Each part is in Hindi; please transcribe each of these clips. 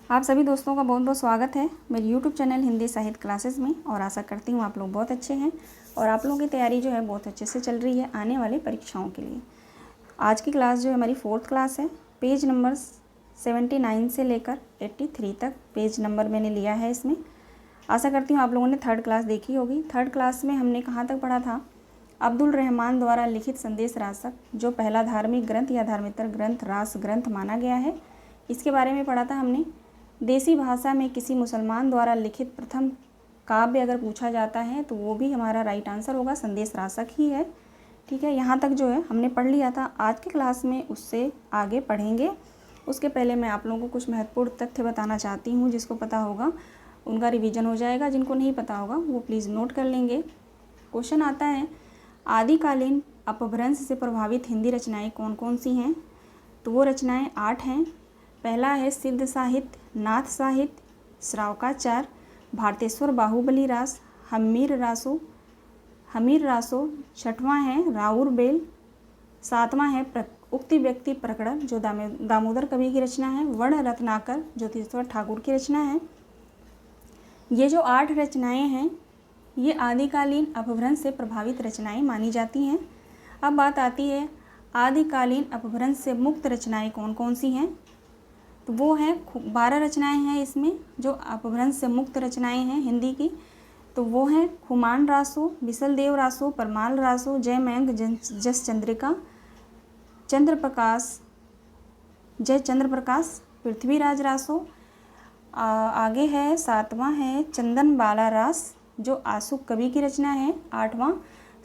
आप सभी दोस्तों का बहुत बहुत स्वागत है मेरे YouTube चैनल हिंदी साहित्य क्लासेस में। और आशा करती हूँ आप लोग बहुत अच्छे हैं और आप लोगों की तैयारी जो है बहुत अच्छे से चल रही है आने वाली परीक्षाओं के लिए। आज की क्लास जो है हमारी 4th क्लास है। पेज नंबर 79 से लेकर 83 तक पेज नंबर मैंने लिया है इसमें। आशा करती हूँ आप लोगों ने 3rd क्लास देखी होगी। 3rd क्लास में हमने कहाँ तक पढ़ा था? अब्दुल रहमान द्वारा लिखित संदेश रासक, जो पहला धार्मिक ग्रंथ या धार्मिक ग्रंथ रास ग्रंथ माना गया है, इसके बारे में पढ़ा था हमने। देसी भाषा में किसी मुसलमान द्वारा लिखित प्रथम काव्य अगर पूछा जाता है तो वो भी हमारा राइट आंसर होगा, संदेश रासक ही है। ठीक है, यहाँ तक जो है हमने पढ़ लिया था। आज की क्लास में उससे आगे पढ़ेंगे। उसके पहले मैं आप लोगों को कुछ महत्वपूर्ण तथ्य बताना चाहती हूँ। जिसको पता होगा उनका रिवीजन हो जाएगा, जिनको नहीं पता होगा वो प्लीज़ नोट कर लेंगे। क्वेश्चन आता है, आदिकालीन अपभ्रंश से प्रभावित हिंदी रचनाएँ कौन कौन सी हैं? तो वो रचनाएँ 8 हैं। पहला है सिद्ध साहित्य, नाथ साहित्य, श्रावकाचार, भारतेश्वर बाहुबली रास, हमीर रासो। 6वां है राउर बेल। 7वां है उक्ति व्यक्ति प्रकरण, जो दामोदर कवि की रचना है। वर्ण रत्नाकर, जो तीर्थवर ठाकुर की रचना है। ये जो 8 रचनाएं हैं ये आदिकालीन अपभ्रंश से प्रभावित रचनाएं मानी जाती हैं। अब बात आती है आदिकालीन अपभ्रंश से मुक्त रचनाएं कौन कौन सी हैं? तो वो हैं 12 रचनाएं हैं इसमें जो अपभ्रंश से मुक्त रचनाएं हैं हिंदी की। तो वो हैं खुमान रासो, बिसलदेव रासो, परमाल रासो, जयमंग, जस चंद्रिका, जय चंद्रप्रकाश, पृथ्वीराज रासो। आगे है 7वां है चंदन बाला रास, जो आशुक कवि की रचना है। 8वां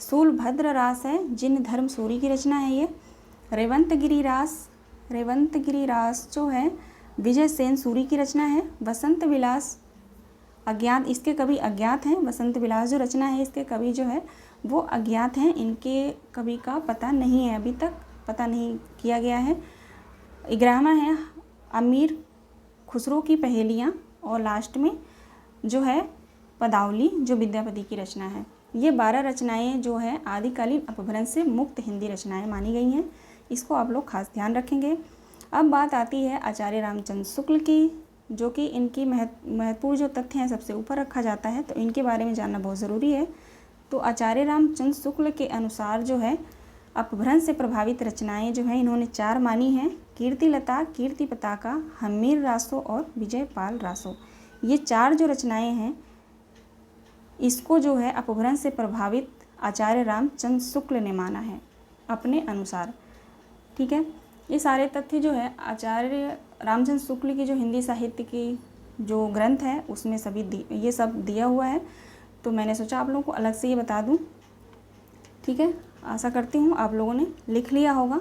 सूलभद्र रास है, जिन धर्म सूरी की रचना है ये। रेवंतगिरी रास जो है विजय सेन सूरी की रचना है। वसंत विलास अज्ञात, इसके कवि अज्ञात हैं। वसंत विलास जो रचना है इसके कवि जो है वो अज्ञात हैं, इनके कवि का पता नहीं है, अभी तक पता नहीं किया गया है। 11वां है अमीर खुसरो की पहेलियाँ। और लास्ट में जो है पदावली, जो विद्यापति की रचना है। ये 12 रचनाएं जो है आदिकालीन अपभ्रंश से मुक्त हिंदी रचनाएं मानी गई हैं। इसको आप लोग खास ध्यान रखेंगे। अब बात आती है आचार्य रामचंद्र शुक्ल की, जो कि इनकी महत्वपूर्ण जो तथ्य हैं सबसे ऊपर रखा जाता है, तो इनके बारे में जानना बहुत ज़रूरी है। तो आचार्य रामचंद्र शुक्ल के अनुसार जो है अपभ्रंश से प्रभावित रचनाएं जो हैं इन्होंने 4 मानी हैं। कीर्तिलता, कीर्ति पताका, हमीर रासो और विजयपाल रासो। ये 4 जो रचनाएँ हैं इसको जो है अपभ्रंश से प्रभावित आचार्य रामचंद्र शुक्ल ने माना है अपने अनुसार। ठीक है, ये सारे तथ्य जो है आचार्य रामचंद्र शुक्ल की जो हिंदी साहित्य की जो ग्रंथ है उसमें ये सब दिया हुआ है। तो मैंने सोचा आप लोगों को अलग से ये बता दूं। ठीक है, आशा करती हूँ आप लोगों ने लिख लिया होगा।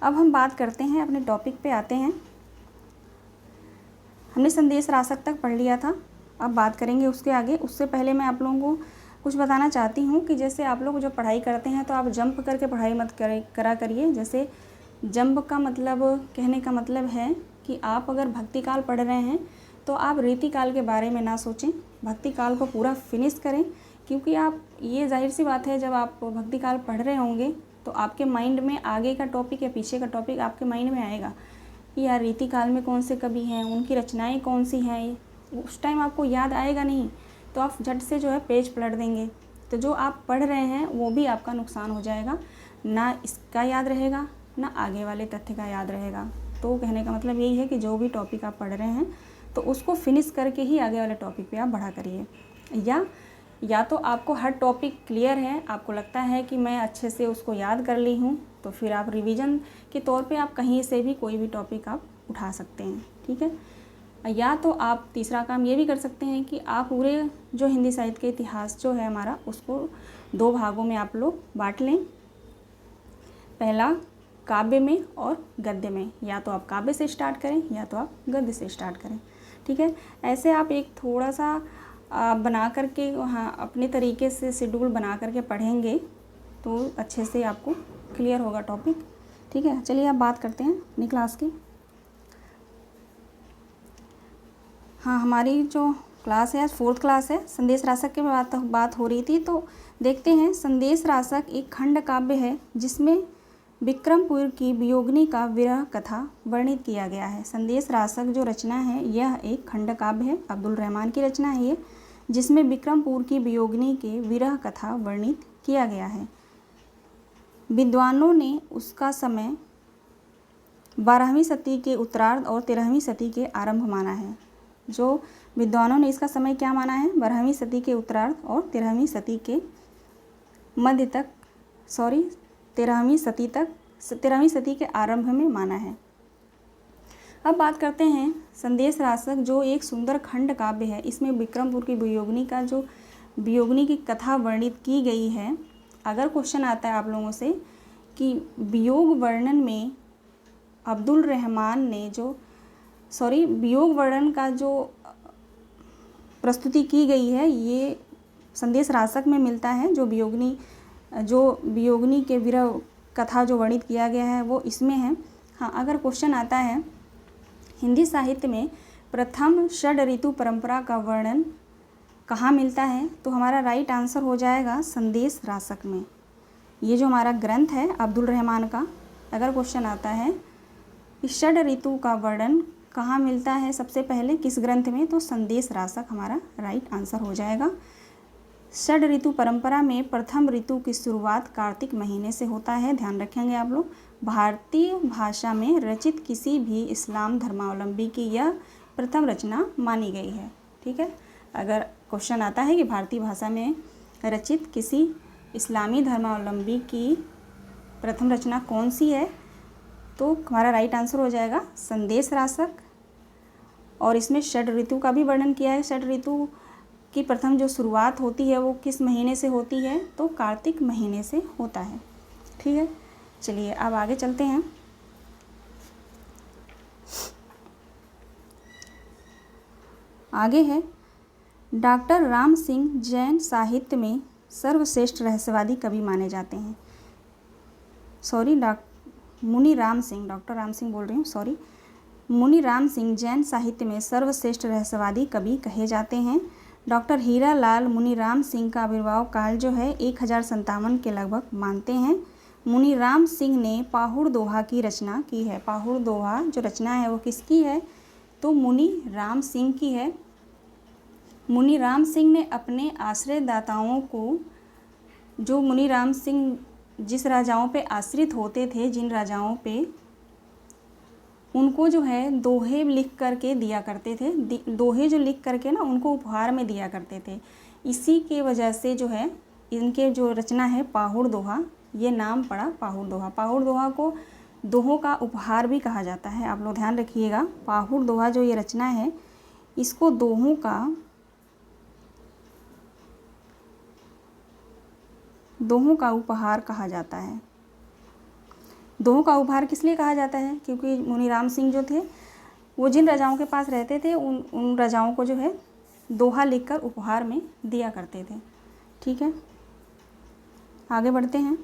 अब हम बात करते हैं, अपने टॉपिक पे आते हैं। हमने संदेश रासक तक पढ़ लिया था, अब बात करेंगे उसके आगे। उससे पहले मैं आप लोगों को कुछ बताना चाहती हूँ कि जैसे आप लोग जो पढ़ाई करते हैं तो आप जंप करके पढ़ाई मत करा करिए। जैसे जंप का मतलब, कहने का मतलब है कि आप अगर भक्तिकाल पढ़ रहे हैं तो आप रीतिकाल के बारे में ना सोचें, भक्तिकाल को पूरा फिनिश करें। क्योंकि आप, ये जाहिर सी बात है, जब आप भक्तिकाल पढ़ रहे होंगे तो आपके माइंड में आगे का टॉपिक या पीछे का टॉपिक आपके माइंड में आएगा कि यार रीतिकाल में कौन से कवि हैं, उनकी रचनाएँ कौन सी हैं। उस टाइम आपको याद आएगा नहीं, तो आप झट से जो है पेज पलट देंगे, तो जो आप पढ़ रहे हैं वो भी आपका नुकसान हो जाएगा। ना इसका याद रहेगा ना आगे वाले तथ्य का याद रहेगा। तो कहने का मतलब यही है कि जो भी टॉपिक आप पढ़ रहे हैं तो उसको फिनिश करके ही आगे वाले टॉपिक पे आप बढ़ा करिए। या तो आपको हर टॉपिक क्लियर है, आपको लगता है कि मैं अच्छे से उसको याद कर ली हूँ, तो फिर आप रिवीजन के तौर पे आप कहीं से भी कोई भी टॉपिक आप उठा सकते हैं। ठीक है, या तो आप तीसरा काम ये भी कर सकते हैं कि आप पूरे जो हिंदी साहित्य के इतिहास जो है हमारा, उसको 2 भागों में आप लोग बांट लें। पहला काव्य में और गद्य में, या तो आप काव्य से स्टार्ट करें या तो आप गद्य से स्टार्ट करें। ठीक है, ऐसे आप एक थोड़ा सा बना करके, हाँ, अपने तरीके से शेड्यूल बना करके पढ़ेंगे तो अच्छे से आपको क्लियर होगा टॉपिक। ठीक है, चलिए अब बात करते हैं अपनी क्लास की। हाँ, हमारी जो क्लास है 4th क्लास है। संदेश रासक की बात हो रही थी, तो देखते हैं। संदेश रासक एक खंड काव्य है जिसमें विक्रमपुर की वियोगिनी का विरह कथा वर्णित किया गया है। संदेश रासक जो रचना है यह एक खंड काव्य है, अब्दुल रहमान की रचना है ये, जिसमें विक्रमपुर की वियोगिनी के विरह कथा वर्णित किया गया है। विद्वानों ने उसका समय 12वीं सदी के उत्तरार्ध और 13वीं सदी के आरंभ माना है। जो विद्वानों ने इसका समय क्या माना है? 12वीं सदी के उत्तरार्ध और 13वीं सदी के मध्य तक, 13वीं सदी के आरंभ में माना है। अब बात करते हैं संदेश रासक जो एक सुंदर खंड काव्य है। इसमें विक्रमपुर की वियोगिनी का जो वियोगिनी की कथा वर्णित की गई है। अगर क्वेश्चन आता है आप लोगों से कि वियोग वर्णन में अब्दुल रहमान ने वियोग वर्णन का जो प्रस्तुति की गई है ये संदेश रासक में मिलता है। जो वियोगिनी के विरह कथा जो वर्णित किया गया है वो इसमें है। हाँ, अगर क्वेश्चन आता है हिंदी साहित्य में प्रथम षड ऋतु परंपरा का वर्णन कहाँ मिलता है, तो हमारा राइट आंसर हो जाएगा संदेश रासक में। ये जो हमारा ग्रंथ है अब्दुल रहमान का, अगर क्वेश्चन आता है इस षड ऋतु का वर्णन कहाँ मिलता है सबसे पहले किस ग्रंथ में, तो संदेश रासक हमारा राइट आंसर हो जाएगा। षड ऋतु परंपरा में प्रथम ऋतु की शुरुआत कार्तिक महीने से होता है, ध्यान रखेंगे आप लोग। भारतीय भाषा में रचित किसी भी इस्लाम धर्मावलंबी की यह प्रथम रचना मानी गई है। ठीक है, अगर क्वेश्चन आता है कि भारतीय भाषा में रचित किसी इस्लामी धर्मावलंबी की प्रथम रचना कौन सी है, तो हमारा राइट आंसर हो जाएगा संदेश रासक। और इसमें षड ऋतु का भी वर्णन किया है। षड ऋतु की प्रथम जो शुरुआत होती है वो किस महीने से होती है, तो कार्तिक महीने से होता है। ठीक है, चलिए अब आगे चलते हैं। आगे है डॉक्टर राम सिंह जैन साहित्य में सर्वश्रेष्ठ रहस्यवादी कवि माने जाते हैं। मुनि राम सिंह, डॉक्टर राम सिंह बोल रही हूँ, मुनि राम सिंह जैन साहित्य में सर्वश्रेष्ठ रहस्यवादी कवि कहे जाते हैं। डॉक्टर हीरा लाल मुनि राम सिंह का आविर्भाव काल जो है 1057 के लगभग मानते हैं। मुनि राम सिंह ने पाहुड़ दोहा की रचना की है। पाहुड़ दोहा जो रचना है वो किसकी है, तो मुनि राम सिंह की है। मुनि राम सिंह ने अपने आश्रयदाताओं को, जो मुनि राम सिंह जिस राजाओं पे आश्रित होते थे, जिन राजाओं पे, उनको जो है दोहे लिख करके दिया करते थे। दोहे जो लिख करके ना उनको उपहार में दिया करते थे। इसी के वजह से जो है इनके जो रचना है पाहुड़ दोहा, ये नाम पड़ा पाहुड़ दोहा। पाहुड़ दोहा को दोहों का उपहार भी कहा जाता है, आप लोग ध्यान रखिएगा। पाहुड़ दोहा जो ये रचना है इसको दोहों का उपहार कहा जाता है। दोहों का उपहार किस लिए कहा जाता है, क्योंकि मुनि राम सिंह जो थे वो जिन राजाओं के पास रहते थे उन राजाओं को जो है दोहा लिखकर उपहार में दिया करते थे। ठीक है, आगे बढ़ते हैं।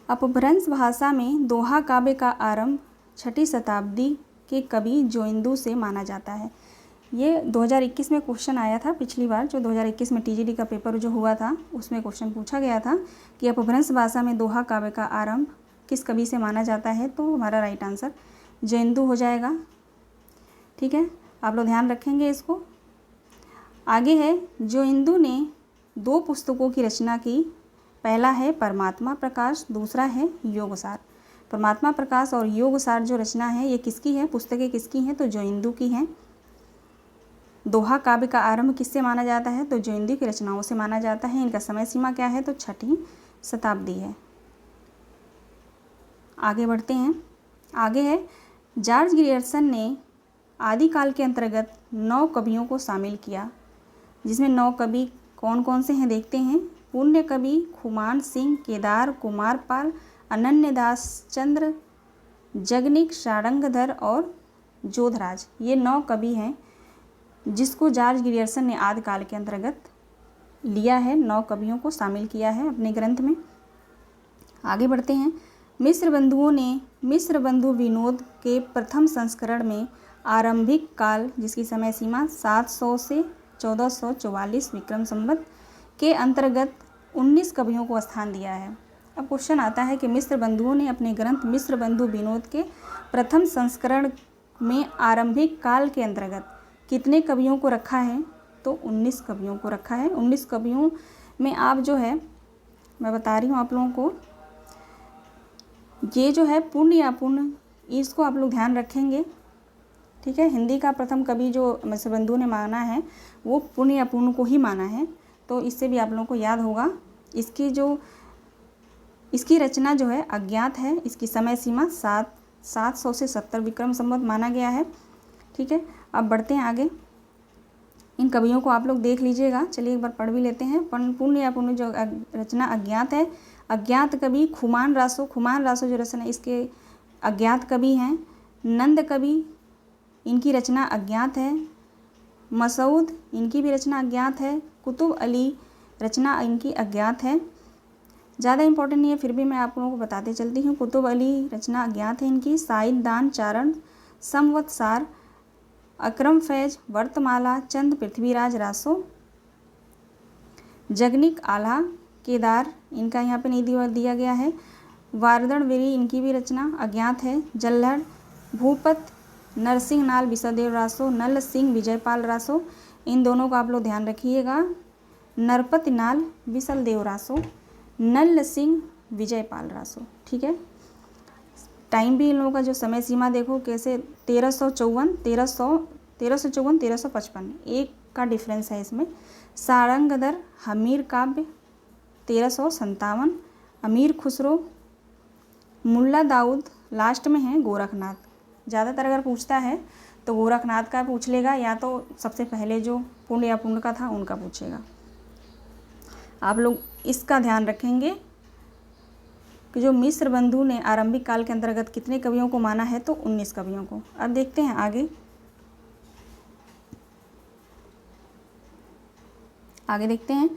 अपभ्रंश भाषा में दोहा काव्य का आरंभ 6ठी शताब्दी के कवि जोइंदू से माना जाता है। ये 2021 में क्वेश्चन आया था, पिछली बार जो 2021 में टीजीडी का पेपर जो हुआ था उसमें क्वेश्चन पूछा गया था कि अपभ्रंश भाषा में दोहा काव्य का आरंभ किस कवि से माना जाता है, तो हमारा राइट आंसर जोइंदू हो जाएगा। ठीक है, आप लोग ध्यान रखेंगे इसको। आगे है, जोइंदू ने 2 पुस्तकों की रचना की। पहला है परमात्मा प्रकाश, दूसरा है योगसार। परमात्मा प्रकाश और योगसार जो रचना है ये किसकी है, पुस्तकें किसकी हैं, तो जोइंदू की हैं। दोहा काव्य का आरंभ किससे माना जाता है, तो जोइंदू की रचनाओं से माना जाता है। इनका समय सीमा क्या है, तो 6ठी शताब्दी है। आगे बढ़ते हैं। आगे है, जॉर्ज ग्रियर्सन ने आदिकाल के अंतर्गत 9 कवियों को शामिल किया, जिसमें 9 कवि कौन कौन से हैं देखते हैं। पुण्य कवि खुमान सिंह, केदार कुमार पाल, अनन्यदास चंद्र, जगनिक, सारंगधर और जोधराज, ये 9 कवि हैं जिसको जॉर्ज ग्रियर्सन ने आदिकाल के अंतर्गत लिया है। 9 कवियों को शामिल किया है अपने ग्रंथ में। आगे बढ़ते हैं। मिस्र बंधुओं ने मिस्र बंधु विनोद के प्रथम संस्करण में आरंभिक काल, जिसकी समय सीमा 700 से 1444 विक्रम संवत के अंतर्गत 19 कवियों को स्थान दिया है। अब क्वेश्चन आता है कि मिश्र बंधुओं ने अपने ग्रंथ मिश्र बंधु विनोद के प्रथम संस्करण में आरंभिक काल के अंतर्गत कितने कवियों को रखा है? तो 19 कवियों को रखा है। 19 कवियों में आप जो है मैं बता रही हूँ आप लोगों को, ये जो है पूर्ण या अपूर्ण, इसको आप लोग ध्यान रखेंगे, ठीक है। हिंदी का प्रथम कवि जो मिश्र बंधु ने माना है वो पूर्ण या अपूर्ण को ही माना है, तो इससे भी आप लोगों को याद होगा। इसकी रचना जो है अज्ञात है। इसकी समय सीमा 700 से 70 विक्रम संवत माना गया है, ठीक है। अब बढ़ते हैं आगे, इन कवियों को आप लोग देख लीजिएगा। चलिए एक बार पढ़ भी लेते हैं। पूर्ण या अपूर्ण जो रचना अज्ञात है, अज्ञात कवि खुमान रासो जो रचना इसके अज्ञात कवि हैं। नंद कवि, इनकी रचना अज्ञात है। मसूद, इनकी भी रचना अज्ञात है। कुतुब अली, रचना इनकी अज्ञात है। ज़्यादा इंपॉर्टेंट नहीं है, फिर भी मैं आप लोगों को बताते चलती हूँ। कुतुब अली रचना अज्ञात है इनकी। साइद दान चारण, संवत्सार, अकरम फैज, वर्तमाला, चंद पृथ्वीराज रासो, जगनिक आल्हा, केदार, इनका यहाँ पे नहीं दिया गया है। वारदण वेरी, इनकी भी रचना अज्ञात है। जल्लड़, भूपत, नरसिंह नाल विसदेव रासो, नल सिंह विजयपाल रासो, इन दोनों का आप लोग ध्यान रखिएगा। नरपति नाल विसलदेव रासो, नल सिंह विजयपाल रासो, ठीक है। टाइम भी इन लोगों का जो समय सीमा देखो कैसे 1354 एक का डिफरेंस है इसमें। सारंगधर, हमीर काव्य 1357, अमीर खुसरो, मुल्ला दाऊद, लास्ट में है गोरखनाथ। ज़्यादातर अगर पूछता है तो गोरखनाथ का पूछ लेगा, या तो सबसे पहले जो पूर्ण या अपूर्ण का था उनका पूछेगा। आप लोग इसका ध्यान रखेंगे कि जो मिश्र बंधु ने आरंभिक काल के अंतर्गत कितने कवियों को माना है? तो 19 कवियों को। अब देखते हैं आगे देखते हैं।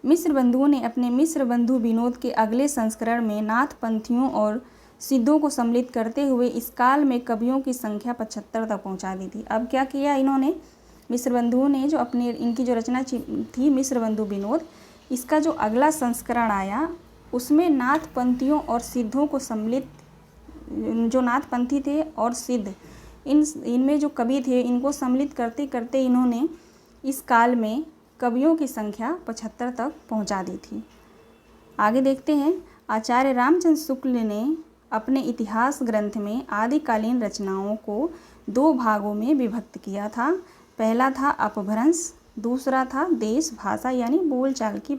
मिश्र बंधुओं ने अपने मिश्र बंधु विनोद के अगले संस्करण में नाथ पंथियों और सिद्धों को सम्मिलित करते हुए इस काल में कवियों की संख्या 75 तक पहुंचा दी थी। अब क्या किया इन्होंने, मिश्र बंधुओं ने जो इनकी जो रचना थी मिश्र बंधु विनोद, इसका जो अगला संस्करण आया उसमें नाथ पंथियों और सिद्धों को सम्मिलित, जो नाथ पंथी थे और सिद्ध, इनमें जो कवि थे इनको सम्मिलित करते करते इन्होंने इस काल में कवियों की संख्या 75 तक पहुंचा दी थी। आगे देखते हैं। आचार्य रामचंद्र शुक्ल ने अपने इतिहास ग्रंथ में आदिकालीन रचनाओं को 2 भागों में विभक्त किया था। पहला था अपभ्रंश, दूसरा था देश भाषा यानी बोलचाल की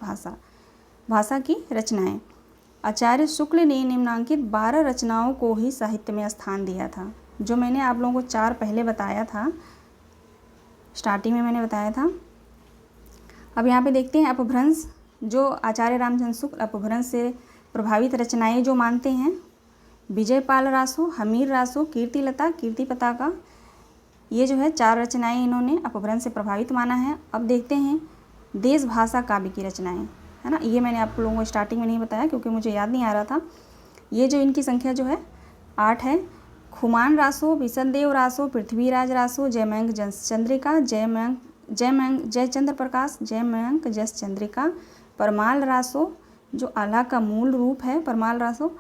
भाषा की रचनाएं। आचार्य शुक्ल ने निम्नांकित 12 रचनाओं को ही साहित्य में स्थान दिया था। जो मैंने आप लोगों को 4 पहले बताया था, स्टार्टिंग में मैंने बताया था। अब यहाँ पे देखते हैं अपभ्रंश, जो आचार्य रामचंद्र शुक्ल अपभ्रंश से प्रभावित रचनाएं जो मानते हैं, विजयपाल रासो, हमीर रासो, कीर्तिलता, कीर्ति पताका, ये जो है 4 रचनाएं इन्होंने अपभ्रंश से प्रभावित माना है। अब देखते हैं देश भाषा काव्य की रचनाएं, है ना। ये मैंने आप लोगों को स्टार्टिंग में नहीं बताया क्योंकि मुझे याद नहीं आ रहा था। ये जो इनकी संख्या जो है 8 है। खुमान रासो, विसलदेव रासो, पृथ्वीराज रासो, जयमंक जस चंद्रिका, जयचंद्र प्रकाश, जयमंक जस चंद्रिका, परमाल रासो, जो आल्हा का मूल रूप है परमाल रासो,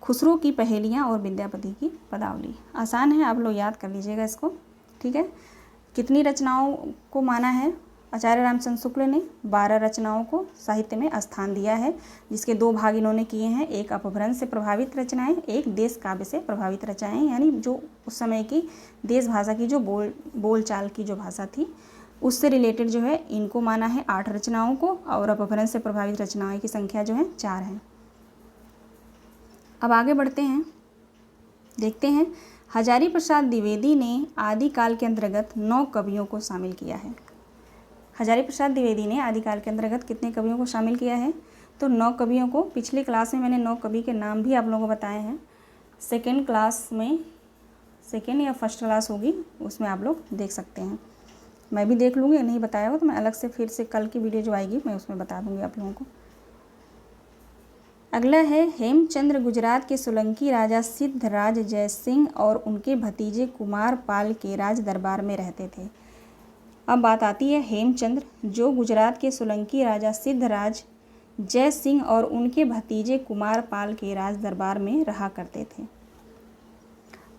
खुसरो की पहेलियाँ और विद्यापति की पदावली। आसान है, आप लोग याद कर लीजिएगा इसको, ठीक है। कितनी रचनाओं को माना है आचार्य रामचंद्र शुक्ल ने? 12 रचनाओं को साहित्य में स्थान दिया है, जिसके 2 भाग इन्होंने किए हैं। एक अपभ्रंश से प्रभावित रचनाएं, एक देश काव्य से प्रभावित रचनाएं, यानी जो उस समय की देश भाषा की जो बोलचाल की जो भाषा थी उससे रिलेटेड जो है इनको माना है 8 रचनाओं को, और अपभ्रंश से प्रभावित रचनाओं की संख्या जो है 4 है। अब आगे बढ़ते हैं, देखते हैं। हजारी प्रसाद द्विवेदी ने आदिकाल के अंतर्गत 9 कवियों को शामिल किया है। हजारी प्रसाद द्विवेदी ने आदिकाल के अंतर्गत कितने कवियों को शामिल किया है? तो 9 कवियों को। पिछली क्लास में मैंने 9 कवि के नाम भी आप लोगों को बताए हैं। सेकेंड क्लास में, सेकेंड या फर्स्ट क्लास होगी, उसमें आप लोग देख सकते हैं। मैं भी देख लूँगी, नहीं बताया हो तो मैं अलग से फिर से कल की वीडियो जो आएगी मैं उसमें बता दूँगी आप लोगों को। अगला है हेमचंद्र। गुजरात के सोलंकी राजा सिद्धराज जयसिंह और उनके भतीजे कुमार पाल के राज दरबार में रहते थे। अब बात आती है हेमचंद्र, जो गुजरात के सोलंकी राजा सिद्धराज जय सिंह और उनके भतीजे कुमार पाल के राज दरबार में रहा करते थे।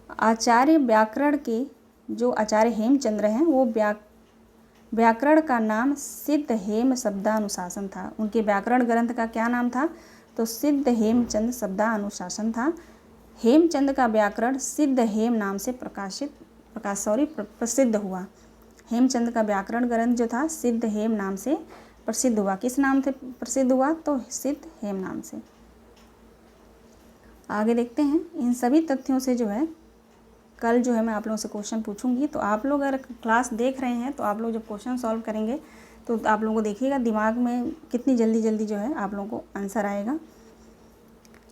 आचार्य व्याकरण के जो आचार्य हेमचंद्र हैं वो व्याकरण का नाम सिद्ध हेम शब्दानुशासन था। उनके व्याकरण ग्रंथ का क्या नाम था? तो सिद्ध हेमचंद शब्दानुशासन था। हेमचंद का व्याकरण सिद्ध हेम नाम से प्रसिद्ध हुआ। हेमचंद का व्याकरण ग्रंथ जो था सिद्ध हेम नाम से प्रसिद्ध हुआ। किस नाम से प्रसिद्ध हुआ? तो सिद्ध हेम नाम से। आगे देखते हैं। इन सभी तथ्यों से जो है कल जो है मैं आप लोगों से क्वेश्चन पूछूंगी, तो आप लोग अगर क्लास देख रहे हैं तो आप लोग जब क्वेश्चन सॉल्व करेंगे तो आप लोगों को देखिएगा दिमाग में कितनी जल्दी जो है आप लोगों को आंसर आएगा।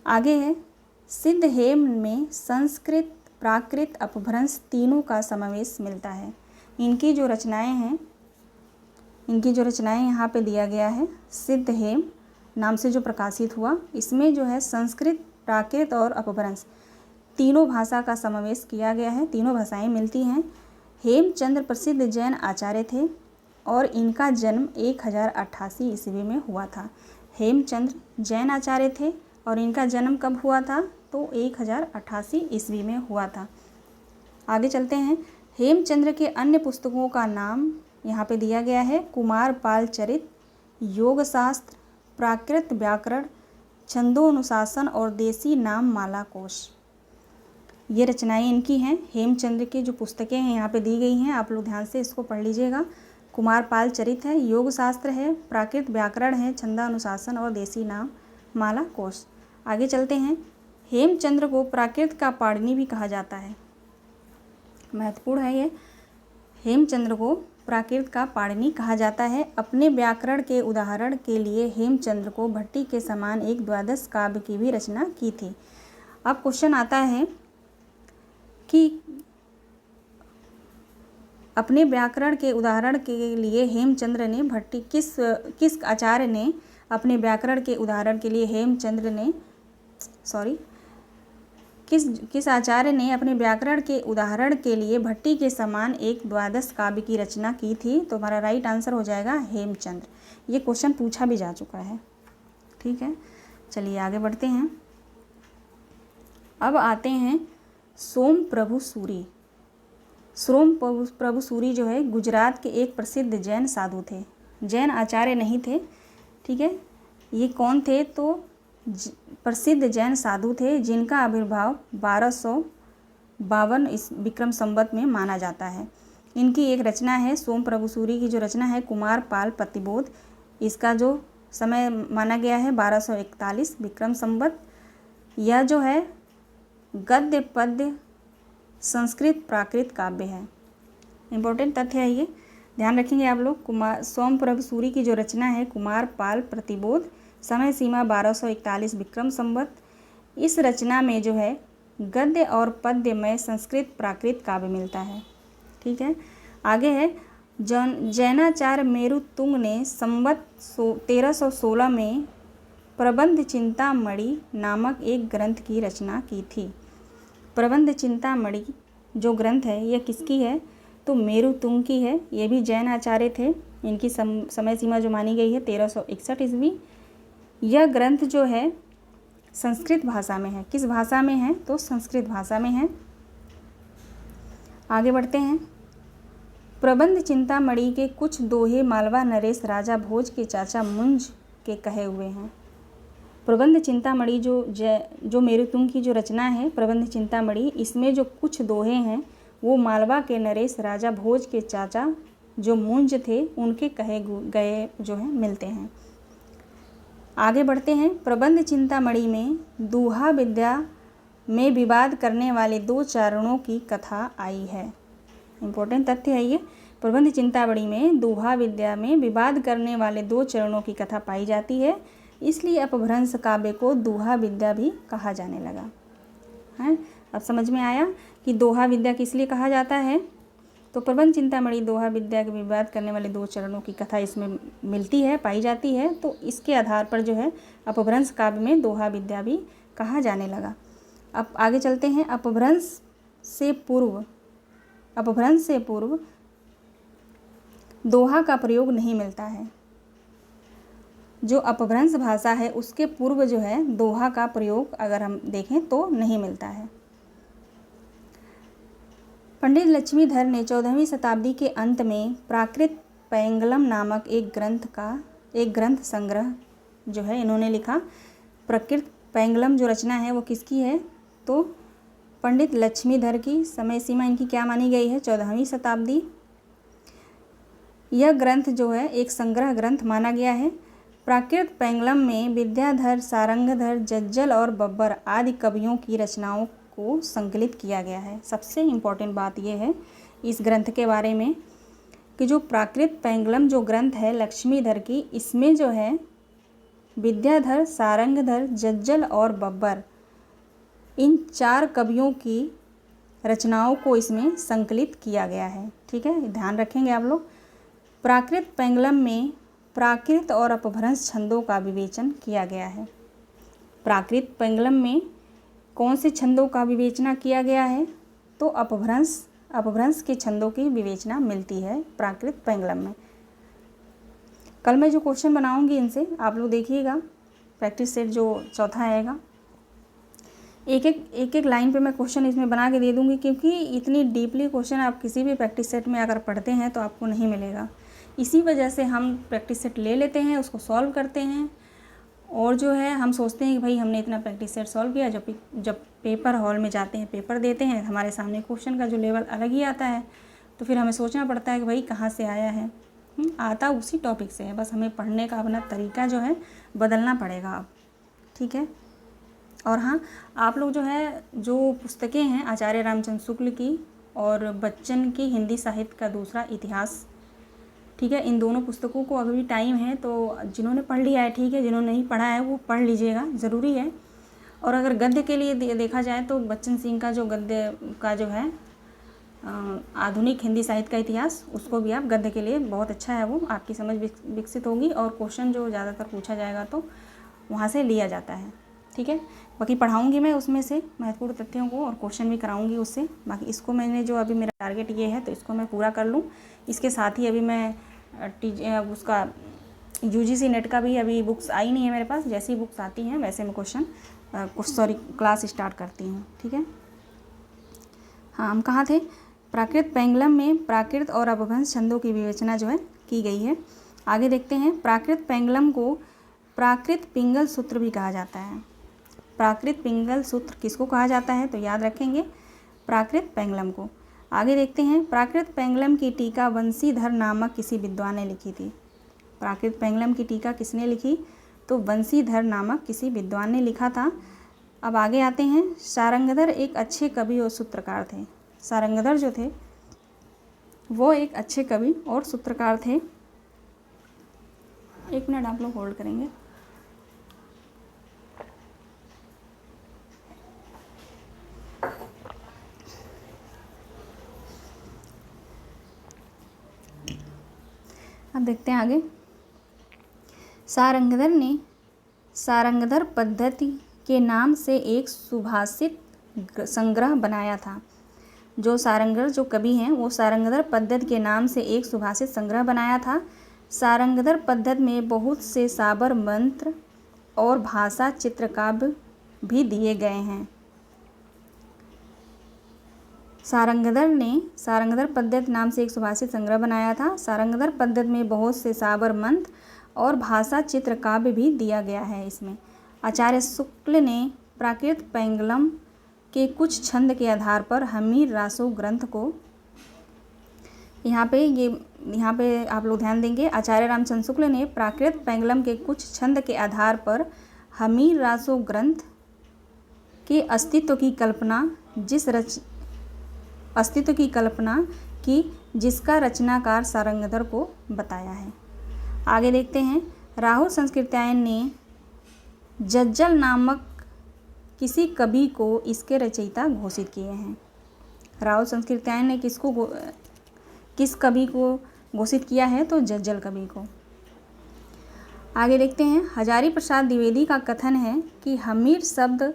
आगे है, सिद्ध हेम में संस्कृत, प्राकृत, अपभ्रंश तीनों का समावेश मिलता है। इनकी जो रचनाएं यहाँ पे दिया गया है, सिद्ध हेम नाम से जो प्रकाशित हुआ, इसमें जो है संस्कृत, प्राकृत और अपभ्रंश तीनों भाषा का समावेश किया गया है। तीनों भाषाएं मिलती हैं। हेमचंद्र प्रसिद्ध जैन आचार्य थे और इनका जन्म 1088 ईस्वी में हुआ था। हेमचंद्र जैन आचार्य थे और इनका जन्म कब हुआ था? तो 1088 ईस्वी में हुआ था। आगे चलते हैं। हेमचंद्र के अन्य पुस्तकों का नाम यहाँ पे दिया गया है, कुमार पाल चरित, योग शास्त्र, प्राकृत व्याकरण, छंदोनुशासन और देसी नाम माला कोश। ये रचनाएं इनकी हैं। हेमचंद्र की जो पुस्तकें हैं यहाँ पे दी गई हैं, आप लोग ध्यान से इसको पढ़ लीजिएगा। कुमार पाल चरित है, योग शास्त्र है, प्राकृत व्याकरण है, छंदानुशासन और देसी नाम माला कोश। आगे चलते हैं। हेमचंद्र को प्राकृत का पाणिनि भी कहा जाता है। महत्वपूर्ण है ये। हेमचंद्र को प्राकृत का पाणिनि कहा जाता है। अपने व्याकरण के उदाहरण के लिए हेमचंद्र को भट्टी के समान एक द्वादश काव्य की भी रचना की थी। अब क्वेश्चन आता है कि अपने व्याकरण के उदाहरण के लिए हेमचंद्र ने किस आचार्य ने अपने व्याकरण के उदाहरण के लिए किस आचार्य ने अपने व्याकरण के उदाहरण के लिए भट्टी के समान एक द्वादश काव्य की रचना की थी? तो हमारा राइट आंसर हो जाएगा हेमचंद्र। ये क्वेश्चन पूछा भी जा चुका है। ठीक है, चलिए आगे बढ़ते हैं। अब आते हैं सोमप्रभु सूरी जो है गुजरात के एक प्रसिद्ध जैन साधु थे। जैन आचार्य नहीं थे। ठीक है, ये कौन थे? तो प्रसिद्ध जैन साधु थे जिनका आविर्भाव 1252 विक्रम संवत में माना जाता है। इनकी एक रचना है सोमप्रभु सूरी की जो रचना है कुमार पाल प्रतिबोध। इसका जो समय माना गया है 1241 विक्रम संवत। यह जो है गद्य पद्य संस्कृत प्राकृत काव्य है। इम्पोर्टेंट तथ्य है ये, ध्यान रखेंगे आप लोग। सोमप्रभु सूरी की जो रचना है कुमार पाल प्रतिबोध, समय सीमा 1241 विक्रम संवत। इस रचना में जो है गद्य और पद्य में संस्कृत प्राकृत काव्य मिलता है। ठीक है, आगे है जैनाचार्य मेरुतुंग ने संवत 1316 में प्रबंध चिंतामणि नामक एक ग्रंथ की रचना की थी। प्रबंध चिंतामणि जो ग्रंथ है यह किसकी है? तो मेरुतुंग की है। ये भी जैन आचार्य थे। इनकी समय सीमा जो मानी गई है 1361 ईस्वी। यह ग्रंथ जो है संस्कृत भाषा में है। किस भाषा में है? तो संस्कृत भाषा में है। आगे बढ़ते हैं। प्रबंध चिंतामणि के कुछ दोहे मालवा नरेश राजा भोज के चाचा मुंज के कहे हुए हैं। प्रबंध चिंतामणि जो मेरुतुंग की जो रचना है प्रबंध चिंतामणि, इसमें जो कुछ दोहे हैं वो मालवा के नरेश राजा भोज के चाचा जो मुंज थे उनके कहे गए जो हैं मिलते हैं। आगे बढ़ते हैं। प्रबंध चिंतामणि में दूहा विद्या में विवाद करने वाले दो चारणों की कथा आई है। इम्पोर्टेंट तथ्य है ये। प्रबंध चिंतामणि में दूहा विद्या में विवाद करने वाले दो चरणों की कथा पाई जाती है, इसलिए अपभ्रंश काव्य को दूहा विद्या भी कहा जाने लगा है। अब समझ में आया कि दोहा विद्या किस लिए कहा जाता है? तो प्रबंध चिंतामणि दोहा विद्या के विवाद करने वाले दो चरणों की कथा इसमें मिलती है, पाई जाती है, तो इसके आधार पर जो है अपभ्रंश काव्य में दोहा विद्या भी कहा जाने लगा। अब आगे चलते हैं। अपभ्रंश से पूर्व दोहा का प्रयोग नहीं मिलता है। जो अपभ्रंश भाषा है उसके पूर्व जो है दोहा का प्रयोग अगर हम देखें तो नहीं मिलता है। पंडित लक्ष्मीधर ने 14वीं शताब्दी के अंत में प्राकृत पैंगलम नामक एक ग्रंथ संग्रह जो है इन्होंने लिखा। प्राकृत पैंगलम जो रचना है वो किसकी है, तो पंडित लक्ष्मीधर की। समय सीमा इनकी क्या मानी गई है, 14वीं शताब्दी। यह ग्रंथ जो है एक संग्रह ग्रंथ माना गया है। प्राकृत पैंगलम में विद्याधर, सारंगधर, जज्जल और बब्बर आदि कवियों की रचनाओं को संकलित किया गया है। सबसे इम्पोर्टेंट बात यह है इस ग्रंथ के बारे में कि जो प्राकृत पैंगलम जो ग्रंथ है लक्ष्मीधर की, इसमें जो है विद्याधर, सारंगधर, जज्जल और बब्बर इन 4 कवियों की रचनाओं को इसमें संकलित किया गया है। ठीक है, ध्यान रखेंगे आप लोग। प्राकृत पैंगलम में प्राकृत और अपभ्रंश छंदों का विवेचन किया गया है। प्राकृत पैंगलम में कौन से छंदों का विवेचना किया गया है, तो अपभ्रंश के छंदों की विवेचना मिलती है प्राकृत पैंगलम में। कल मैं जो क्वेश्चन बनाऊंगी इनसे आप लोग देखिएगा, प्रैक्टिस सेट जो चौथा आएगा, एक एक लाइन पे मैं क्वेश्चन इसमें बना के दे दूंगी, क्योंकि इतनी डीपली क्वेश्चन आप किसी भी प्रैक्टिस सेट में अगर पढ़ते हैं तो आपको नहीं मिलेगा। इसी वजह से हम प्रैक्टिस सेट ले लेते हैं, उसको सॉल्व करते हैं, और जो है हम सोचते हैं कि भाई हमने इतना प्रैक्टिस सेट सॉल्व किया। जब पेपर हॉल में जाते हैं, पेपर देते हैं, हमारे सामने क्वेश्चन का जो लेवल अलग ही आता है, तो फिर हमें सोचना पड़ता है कि भाई कहाँ से आया है। आता उसी टॉपिक से है, बस हमें पढ़ने का अपना तरीका जो है बदलना पड़ेगा अब। ठीक है, और हाँ, आप लोग जो है जो पुस्तकें हैं आचार्य रामचंद्र शुक्ल की और बच्चन की हिंदी साहित्य का दूसरा इतिहास, ठीक है, इन दोनों पुस्तकों को अभी भी टाइम है तो जिन्होंने पढ़ लिया है ठीक है, जिन्होंने नहीं पढ़ा है वो पढ़ लीजिएगा, ज़रूरी है। और अगर गद्य के लिए देखा जाए तो बच्चन सिंह का जो गद्य का जो है आधुनिक हिंदी साहित्य का इतिहास, उसको भी आप गद्य के लिए बहुत अच्छा है, वो आपकी समझ विकसित होगी और क्वेश्चन जो ज़्यादातर पूछा जाएगा तो वहाँ से लिया जाता है। ठीक है, बाकी पढ़ाऊँगी मैं उसमें से महत्वपूर्ण तथ्यों को और क्वेश्चन भी कराऊँगी उससे। बाकी इसको मैंने जो अभी मेरा टारगेट ये है तो इसको मैं पूरा कर लूँ। इसके साथ ही अभी मैं उसका UGC नेट का भी अभी बुक्स आई नहीं है मेरे पास, जैसी बुक्स आती हैं वैसे मैं क्लास स्टार्ट करती हूँ। ठीक है, हाँ, हम कहाँ थे, प्राकृत पैंगलम में प्राकृत और अपभ्रंश छंदों की विवेचना जो है की गई है। आगे देखते हैं, प्राकृत पैंगलम को प्राकृत पिंगल सूत्र भी कहा जाता है। प्राकृत पिंगल सूत्र किसको कहा जाता है, तो याद रखेंगे प्राकृत पैंगलम को। आगे देखते हैं, प्राकृत पैंगलम की टीका वंशीधर नामक किसी विद्वान ने लिखी थी। प्राकृत पैंगलम की टीका किसने लिखी, तो वंशीधर नामक किसी विद्वान ने लिखा था। अब आगे आते हैं, सारंगधर एक अच्छे कवि और सूत्रकार थे। सारंगधर जो थे वो एक अच्छे कवि और सूत्रकार थे। एक मिनट आप लोग होल्ड करेंगे। अब देखते हैं आगे, सारंगधर ने सारंगधर पद्धति के नाम से एक सुभाषित संग्रह बनाया था। जो सारंगधर जो कवि हैं वो सारंगधर पद्धति के नाम से एक सुभाषित संग्रह बनाया था। सारंगधर पद्धति में बहुत से साबर मंत्र और भाषा चित्रकाव्य भी दिए गए हैं। सारंगधर ने सारंगधर पद्धति नाम से एक सुभाषित संग्रह बनाया था। सारंगधर पद्धति में बहुत से साबर मंत्र और भाषा चित्र काव्य भी दिया गया है इसमें। आचार्य शुक्ल ने प्राकृत पैंगलम के कुछ छंद के आधार पर हमीर रासो ग्रंथ को, यहाँ पे आप लोग ध्यान देंगे, आचार्य रामचंद्र शुक्ल ने प्राकृत पैंगलम के कुछ छंद के आधार पर हमीर रासो ग्रंथ के अस्तित्व की जिसका रचनाकार सारंगधर को बताया है। आगे देखते हैं, राहुल संस्कृत्यायन ने जज्जल नामक किसी कवि को इसके रचयिता घोषित किए हैं। राहुल संस्कृत्यायन ने किस कवि को घोषित किया है, तो जज्जल कवि को। आगे देखते हैं, हजारी प्रसाद द्विवेदी का कथन है कि हमीर शब्द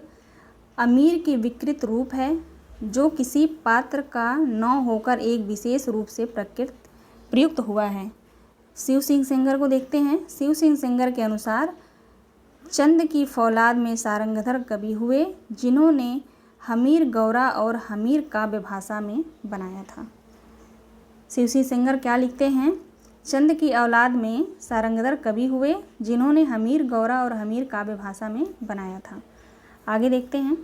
अमीर की विकृत रूप है जो किसी पात्र का न होकर एक विशेष रूप से प्रयुक्त हुआ है। शिव सिंह सेंगर को देखते हैं। शिव सिंह सेंगर के अनुसार चंद की फौलाद में सारंगधर कवि हुए जिन्होंने हमीर गौरा और हमीर काव्य भाषा में बनाया था। शिव सिंह सेंगर क्या लिखते हैं? चंद की औलाद में सारंगधर कवि हुए जिन्होंने हमीर गौरा और हमीर काव्य भाषा में बनाया था। आगे देखते हैं।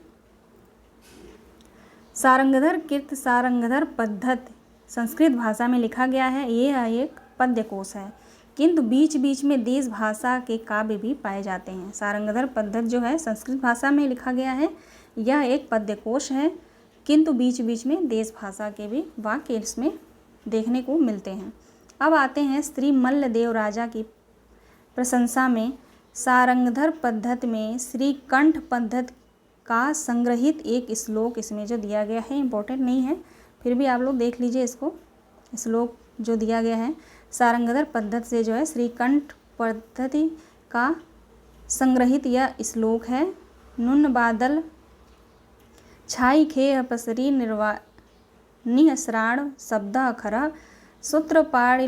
सारंगधर कृत सारंगधर पद्धत संस्कृत भाषा में लिखा गया है। यह एक पद्य कोश है, किंतु बीच बीच में देश भाषा के काव्य भी पाए जाते हैं। सारंगधर पद्धत जो है संस्कृत भाषा में लिखा गया है। यह एक पद्य कोश है, किंतु बीच बीच में देश भाषा के भी वाक्य इसमें देखने को मिलते हैं। अब आते हैं श्री मल्लदेव राजा की प्रशंसा में। सारंगधर पद्धत में श्री कंठ पद्धत का संग्रहित एक श्लोक इसमें जो दिया गया है, इम्पोर्टेंट नहीं है, फिर भी आप लोग देख लीजिए इसको। श्लोक जो दिया गया है सारंगधर पद्धत से जो है श्री कंठ पद्धति का संग्रहित यह श्लोक है। नुन बादल छाई खे अपसरी निःसृण शब्द अखर सूत्र पाड़ी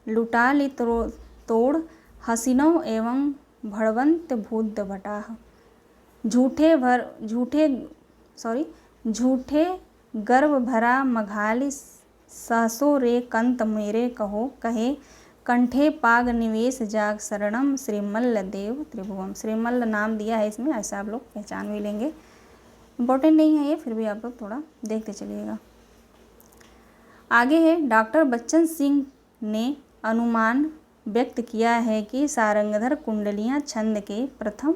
लुटाली तोड़ हसीनों एवं भड़वंत भूत भटा। झूठे गर्व भरा मघाली सहसो रे कंत मेरे कहे कंठे पाग निवेश जाग शरणम श्रीमल्ल देव त्रिभुवम। श्रीमल्ल नाम दिया है इसमें, ऐसा आप लोग पहचान भी लेंगे। इम्पोर्टेंट नहीं है ये, फिर भी आप लोग थोड़ा देखते चलिएगा। आगे है डॉक्टर बच्चन सिंह ने अनुमान व्यक्त किया है कि सारंगधर कुंडलियाँ छंद के प्रथम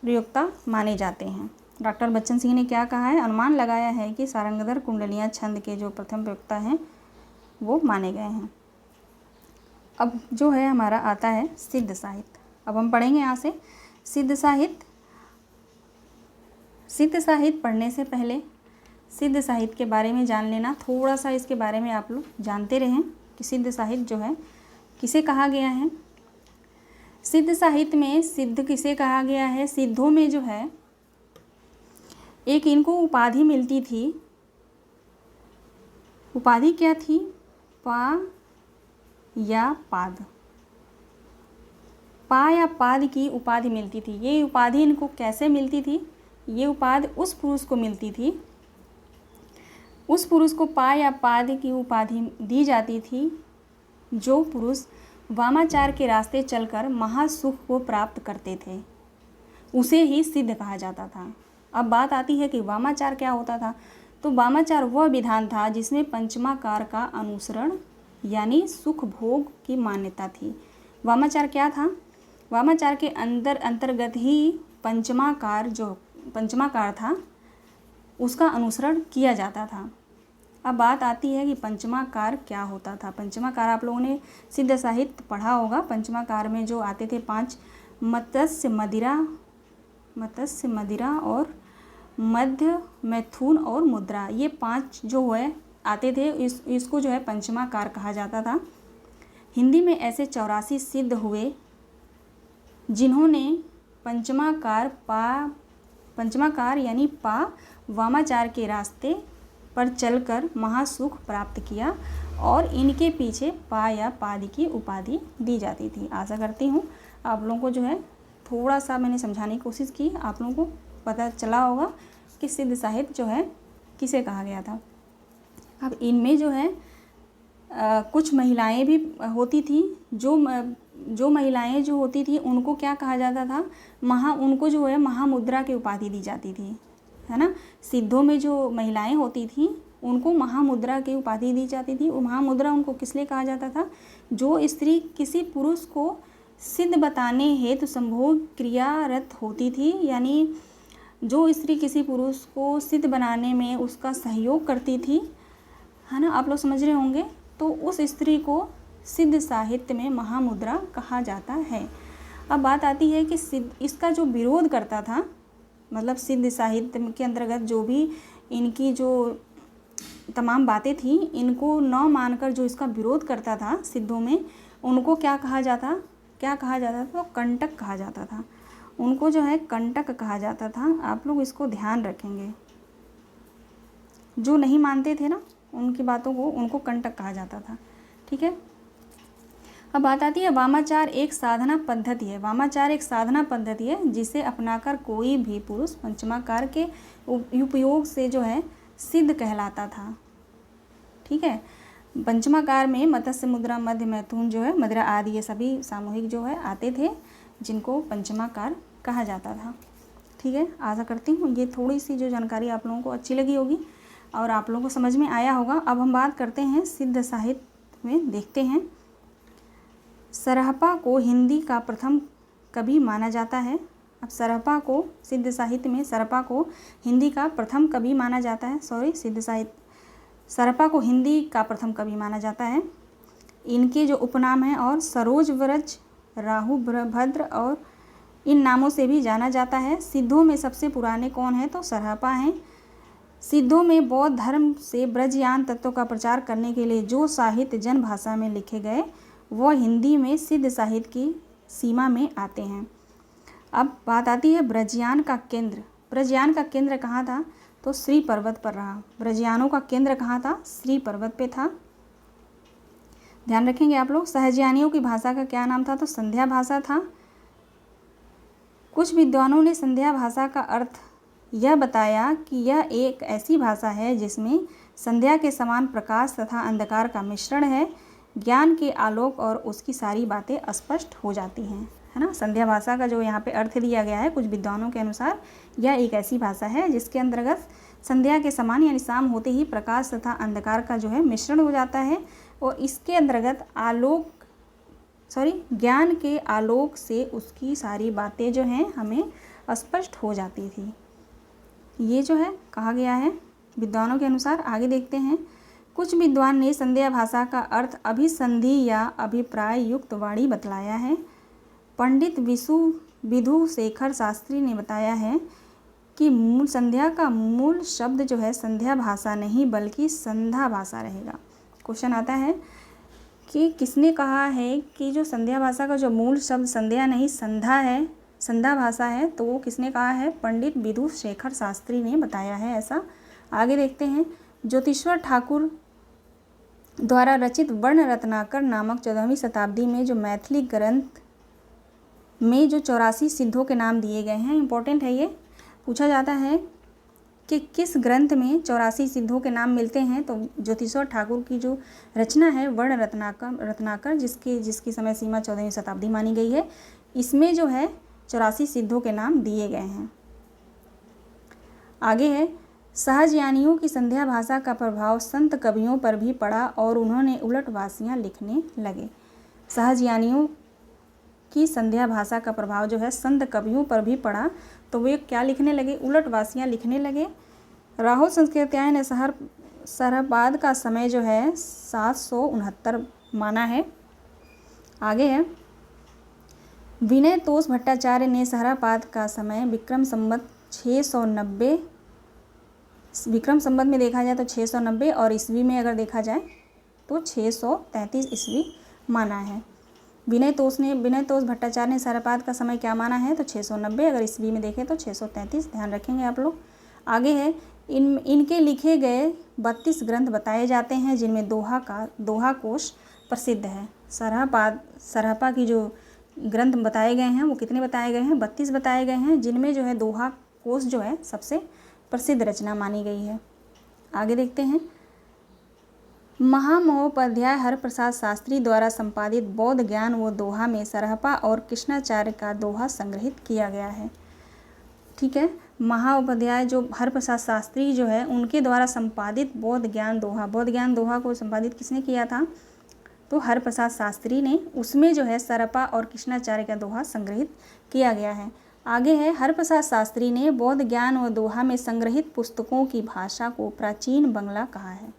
प्रयोक्ता माने जाते हैं। डॉक्टर बच्चन सिंह ने क्या कहा है? अनुमान लगाया है कि सारंगधर कुंडलियाँ छंद के जो प्रथम प्रयोक्ता हैं वो माने गए हैं। अब जो है हमारा आता है सिद्ध साहित्य। अब हम पढ़ेंगे यहाँ से सिद्ध साहित्य। सिद्ध साहित्य पढ़ने से पहले सिद्ध साहित्य के बारे में जान लेना, थोड़ा सा इसके बारे में आप लोग जानते रहें कि सिद्ध साहित्य जो है किसे कहा गया है। सिद्ध साहित्य में सिद्ध किसे कहा गया है? सिद्धों में जो है एक इनको उपाधि मिलती थी। उपाधि क्या थी? पा या पाद। पा या पाद की उपाधि मिलती थी। ये उपाधि इनको कैसे मिलती थी? ये उपाधि उस पुरुष को मिलती थी, उस पुरुष को पा या पाद की उपाधि दी जाती थी जो पुरुष वामाचार के रास्ते चलकर महासुख को प्राप्त करते थे, उसे ही सिद्ध कहा जाता था। अब बात आती है कि वामाचार क्या होता था। तो वामाचार वह विधान था जिसमें पंचमाकार का अनुसरण यानी सुख भोग की मान्यता थी। वामाचार क्या था? वामाचार के अंतर्गत ही पंचमाकार था, उसका अनुसरण किया जाता था। अब बात आती है कि पंचमाकार क्या होता था। पंचमाकार आप लोगों ने सिद्ध साहित्य पढ़ा होगा। पंचमाकार में जो आते थे 5 मत्स्य मदिरा और मध्य मैथुन और मुद्रा, ये 5 जो है आते थे, इसको जो है पंचमाकार कहा जाता था। हिंदी में ऐसे 84 सिद्ध हुए जिन्होंने पंचमाकार यानी पा वामाचार के रास्ते पर चलकर महासुख प्राप्त किया और इनके पीछे पा या पाद की उपाधि दी जाती थी। आशा करती हूँ आप लोगों को जो है थोड़ा सा मैंने समझाने की कोशिश की, आप लोगों को पता चला होगा कि सिद्ध साहित्य जो है किसे कहा गया था। अब इनमें जो है कुछ महिलाएं भी होती थी। जो महिलाएं जो होती थी उनको क्या कहा जाता था? उनको जो है महामुद्रा की उपाधि दी जाती थी, है ना। सिद्धों में जो महिलाएं होती थी उनको महामुद्रा की उपाधि दी जाती थी। वो महामुद्रा उनको किस लिए कहा जाता था? जो स्त्री किसी पुरुष को सिद्ध बताने हेतु संभोग क्रियारत होती थी, यानी जो स्त्री किसी पुरुष को सिद्ध बनाने में उसका सहयोग करती थी, है ना, आप लोग समझ रहे होंगे। तो उस स्त्री को सिद्ध साहित्य में महामुद्रा कहा जाता है। अब बात आती है कि इसका जो विरोध करता था, मतलब सिद्ध साहित्य के अंतर्गत जो भी इनकी जो तमाम बातें थी, इनको न मानकर जो इसका विरोध करता था सिद्धों में, उनको क्या कहा जाता था? तो कंटक कहा जाता था। उनको जो है कंटक कहा जाता था। आप लोग इसको ध्यान रखेंगे। जो नहीं मानते थे ना उनकी बातों को, उनको कंटक कहा जाता था। ठीक है, अब बात आती है वामाचार एक साधना पद्धति है। वामाचार एक साधना पद्धति है जिसे अपनाकर कोई भी पुरुष पंचमाकार के उपयोग से जो है सिद्ध कहलाता था। ठीक है, पंचमाकार में मत्स्य मुद्रा, मध्य, मैथुन जो है मदिरा आदि, ये सभी सामूहिक जो है आते थे जिनको पंचमाकार कहा जाता था। ठीक है, आशा करती हूँ ये थोड़ी सी जो जानकारी आप लोगों को अच्छी लगी होगी और आप लोगों को समझ में आया होगा। अब हम बात करते हैं सिद्ध साहित्य में, देखते हैं। सरहपा को हिंदी का प्रथम कवि माना जाता है। अब सरहपा को सिद्ध साहित्य में सरहपा को हिंदी का प्रथम कवि माना जाता है। सिद्ध साहित्य सरहपा को हिंदी का प्रथम कवि माना जाता है। इनके जो उपनाम हैं और सरोज व्रज, राहु भद्र और इन नामों से भी जाना जाता है। सिद्धों में सबसे पुराने कौन हैं? तो सरहपा हैं। सिद्धों में बौद्ध धर्म से ब्रजयान तत्वों का प्रचार करने के लिए जो साहित्य जन भाषा में लिखे गए वह हिंदी में सिद्ध साहित्य की सीमा में आते हैं। अब बात आती है ब्रजयान का केंद्र। ब्रजयान का केंद्र कहाँ था? तो श्री पर्वत पर रहा। ब्रजयानों का केंद्र कहाँ था? श्री पर्वत पे था। ध्यान रखेंगे आप लोग। सहजयानियों की भाषा का क्या नाम था? तो संध्या भाषा था। कुछ विद्वानों ने संध्या भाषा का अर्थ यह बताया कि यह एक ऐसी भाषा है जिसमें संध्या के समान प्रकाश तथा अंधकार का मिश्रण है। ज्ञान के आलोक और उसकी सारी बातें स्पष्ट हो जाती हैं, है ना। संध्या भाषा का जो यहाँ पे अर्थ दिया गया है कुछ विद्वानों के अनुसार, यह एक ऐसी भाषा है जिसके अंतर्गत संध्या के समान यानी शाम होते ही प्रकाश तथा अंधकार का जो है मिश्रण हो जाता है और इसके अंतर्गत ज्ञान के आलोक से उसकी सारी बातें जो हैं हमें स्पष्ट हो जाती थी। ये जो है कहा गया है विद्वानों के अनुसार। आगे देखते हैं। कुछ विद्वान ने संध्या भाषा का अर्थ अभिसंधि या अभिप्राय युक्त वाणी बतलाया है। पंडित विधु शेखर शास्त्री ने बताया है कि मूल संध्या का मूल शब्द जो है संध्या भाषा नहीं बल्कि संधा भाषा रहेगा। क्वेश्चन आता है कि किसने कहा है कि जो संध्या भाषा का जो मूल शब्द संध्या नहीं संधा है, संधा भाषा है, तो वो किसने कहा है? पंडित विधु शेखर शास्त्री ने बताया है ऐसा। आगे देखते हैं। ज्योतिश्वर ठाकुर द्वारा रचित वर्ण रत्नाकर नामक 14वीं शताब्दी में जो मैथिली ग्रंथ में जो 84 सिद्धों के नाम दिए गए हैं, इंपॉर्टेंट है ये, पूछा जाता है कि किस ग्रंथ में 84 सिद्धों के नाम मिलते हैं। तो ज्योतिश्वर ठाकुर की जो रचना है वर्ण रत्नाकर जिसकी समय सीमा 14वीं शताब्दी मानी गई है, इसमें जो है 84 सिद्धों के नाम दिए गए हैं। आगे है सहजयानियों की संध्या भाषा का प्रभाव संत कवियों पर भी पड़ा और उन्होंने उलटवासियाँ लिखने लगे। सहजयानियों की संध्या भाषा का प्रभाव जो है संत कवियों पर भी पड़ा तो वे क्या लिखने लगे? उलटवासियाँ लिखने लगे। राहुल संस्कृत्याय ने सरहपाद का समय जो है 769 माना है। आगे है विनय तोष भट्टाचार्य ने सहरापाद का समय विक्रम संवत 690, विक्रम संवत में देखा जाए तो 690 और ईस्वी में अगर देखा जाए तो 633 ईस्वी माना है। विनय तोष भट्टाचार्य ने सहरापाद का समय क्या माना है? तो 690, अगर ईस्वी में देखें तो 633। ध्यान रखेंगे आप लोग। आगे है इनके लिखे गए 32 ग्रंथ बताए जाते हैं जिनमें दोहा कोश प्रसिद्ध है। सरहपा की जो ग्रंथ बताए गए हैं वो कितने बताए गए हैं? 32 बताए गए हैं, जिनमें जो है दोहा कोश जो है सबसे प्रसिद्ध रचना मानी गई है। आगे देखते हैं। महामहोपाध्याय हरप्रसाद शास्त्री द्वारा संपादित बौद्ध ज्ञान व दोहा में सरहपा और कृष्णाचार्य का दोहा संग्रहित किया गया है। ठीक है, महाउपाध्याय जो हरप्रसाद शास्त्री जो है उनके द्वारा संपादित बौद्ध ज्ञान दोहा को संपादित किसने किया था? तो हरप्रसाद शास्त्री ने। उसमें जो है सरहपा और कृष्णाचार्य का दोहा संग्रहित किया गया है। आगे है हरप्रसाद शास्त्री ने बौद्ध ज्ञान व दोहा में संग्रहित पुस्तकों की भाषा को प्राचीन बंगला कहा है।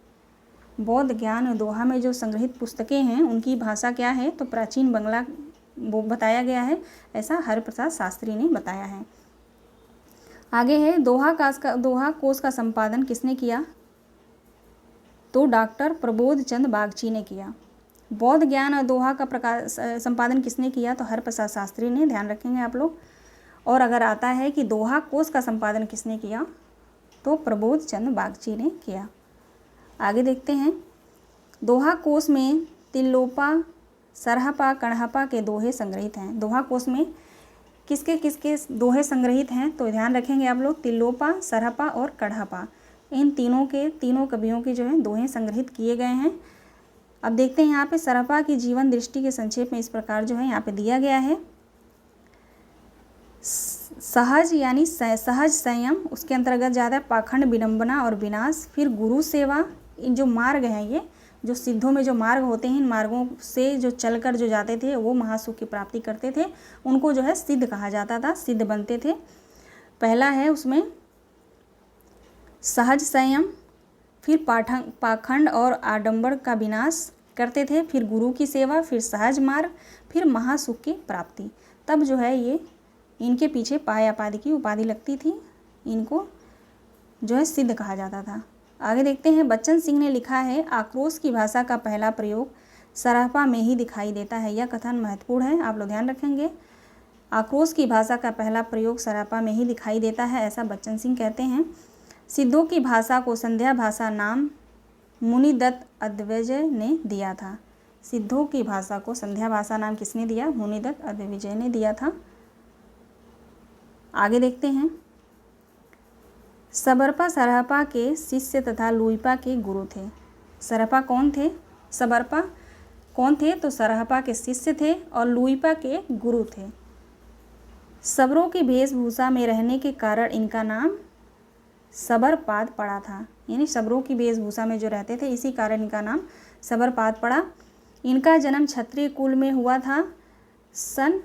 बौद्ध ज्ञान व दोहा में जो संग्रहित पुस्तकें हैं उनकी भाषा क्या है? तो प्राचीन बंगला वो बताया गया है, ऐसा हरप्रसाद शास्त्री ने बताया है। आगे है दोहा कोश का संपादन किसने किया? तो डॉक्टर प्रबोध चंद बागची ने किया। बौद्ध ज्ञान और दोहा का संपादन किसने किया? तो हरप्रसाद शास्त्री ने। ध्यान रखेंगे आप लोग। और अगर आता है कि दोहा कोश का संपादन किसने किया? तो प्रबोध चंद बागची ने किया। आगे देखते हैं। दोहा कोश में तिल्लोपा सरहपा कणहपा के दोहे संग्रहित हैं। दोहा कोश में किसके किसके दोहे संग्रहित हैं, तो ध्यान रखेंगे आप लोग, तिल्लोपा, सरहपा और कणहपा, इन तीनों कवियों के जो है दोहे संग्रहित किए गए हैं। अब देखते हैं यहाँ पे सरहपा की जीवन दृष्टि के संक्षेप में इस प्रकार जो है यहाँ पे दिया गया है। सहज यानी सहज संयम, उसके अंतर्गत ज़्यादा पाखंड, विडंबना और विनाश। फिर गुरु सेवा, इन जो मार्ग हैं, ये जो सिद्धों में जो मार्ग होते हैं, इन मार्गों से जो चलकर जो जाते थे वो महासुख की प्राप्ति करते थे, उनको जो है सिद्ध कहा जाता था, सिद्ध बनते थे। पहला है उसमें सहज संयम, फिर पाखंड और आडंबर का विनाश करते थे, फिर गुरु की सेवा, फिर सहज मार्ग, फिर महासुख की प्राप्ति। तब जो है ये इनके पीछे पायापादी की उपाधि लगती थी, इनको जो है सिद्ध कहा जाता था। आगे देखते हैं, बच्चन सिंह ने लिखा है, आक्रोश की भाषा का पहला प्रयोग सरहपा में ही दिखाई देता है। यह कथन महत्वपूर्ण है, आप लोग ध्यान रखेंगे। आक्रोश की भाषा का पहला प्रयोग सरहपा में ही दिखाई देता है, ऐसा बच्चन सिंह कहते हैं। सिद्धों की भाषा को संध्या भाषा नाम मुनिदत्त अद्विजय ने दिया था। सिद्धों की भाषा को संध्या भाषा नाम किसने दिया? मुनिदत्त अद्विजय ने दिया था। आगे देखते हैं, सबरपा सरहपा के शिष्य तथा लुइपा के गुरु थे। सरहपा कौन थे? सबरपा कौन थे? तो सरहपा के शिष्य थे और लुइपा के गुरु थे। सबरों की वेशभूषा में रहने के कारण इनका नाम सबरपाद पड़ा था, यानी सबरों की वेशभूषा में जो रहते थे इसी कारण इनका नाम सबरपाद पड़ा। इनका जन्म क्षत्रिय कुल में हुआ था। सन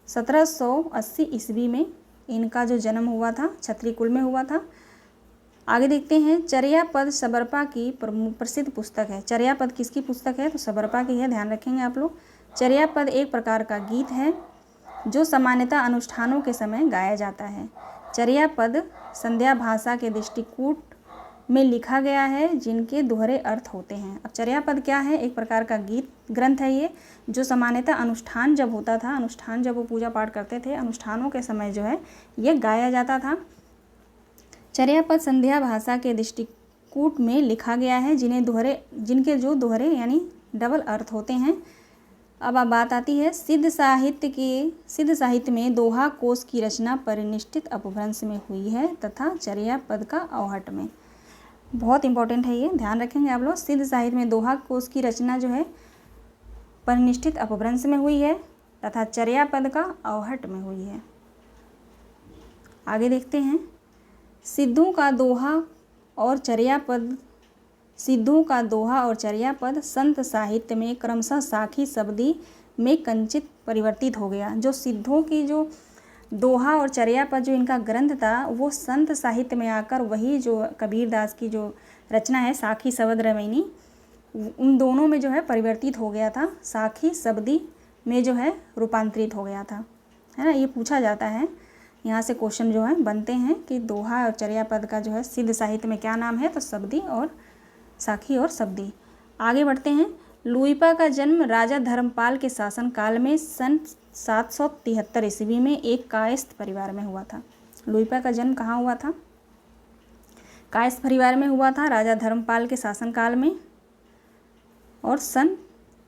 1780 ईस्वी में इनका जो जन्म हुआ था क्षत्रिय कुल में हुआ था। आगे देखते हैं, चर्यापद सबरपा की प्रसिद्ध पुस्तक है। चर्यापद किसकी पुस्तक है? तो सबरपा की है, ध्यान रखेंगे आप लोग। चर्यापद एक प्रकार का गीत है जो सामान्यतः अनुष्ठानों के समय गाया जाता है। चर्यापद संध्या भाषा के दृष्टिकूट में लिखा गया है जिनके दोहरे अर्थ होते हैं। अब चर्यापद क्या है? एक प्रकार का गीत ग्रंथ है ये, जो सामान्यतः अनुष्ठान जब होता था, अनुष्ठान जब वो पूजा पाठ करते थे, अनुष्ठानों के समय जो है ये गाया जाता था। चर्यापद संध्या भाषा के दृष्टिकूट में लिखा गया है जिनके जो दोहरे यानी डबल अर्थ होते हैं। अब बात आती है सिद्ध साहित्य में दोहा कोश की रचना परिनिष्ठित अपभ्रंश में हुई है तथा चर्यापद का अवहट में। बहुत इंपॉर्टेंट है ये, ध्यान रखेंगे आप लोग। सिद्ध साहित्य में दोहा कोश की रचना जो है परिनिष्ठित अपभ्रंश में हुई है तथा चर्यापद का अवहट में हुई है। आगे देखते हैं, सिद्धों का दोहा और चर्यापद संत साहित्य में क्रमशः साखी शब्दी में कंचित परिवर्तित हो गया। जो सिद्धों की जो दोहा और चर्यापद जो इनका ग्रंथ था वो संत साहित्य में आकर वही जो कबीरदास की जो रचना है साखी शब्द रमैनी, उन दोनों में जो है परिवर्तित हो गया था, साखी शब्दी में जो है रूपांतरित हो गया था, है ना। ये पूछा जाता है, यहाँ से क्वेश्चन जो है बनते हैं कि दोहा और चर्यापद का जो है सिद्ध साहित्य में क्या नाम है? तो शब्दी और साखी और शब्दी। आगे बढ़ते हैं, लुइपा का जन्म राजा धर्मपाल के शासनकाल में सन 773 ईस्वी में एक कायस्थ परिवार में हुआ था। लुइपा का जन्म कहाँ हुआ था? कायस्थ परिवार में हुआ था राजा धर्मपाल के शासनकाल में और सन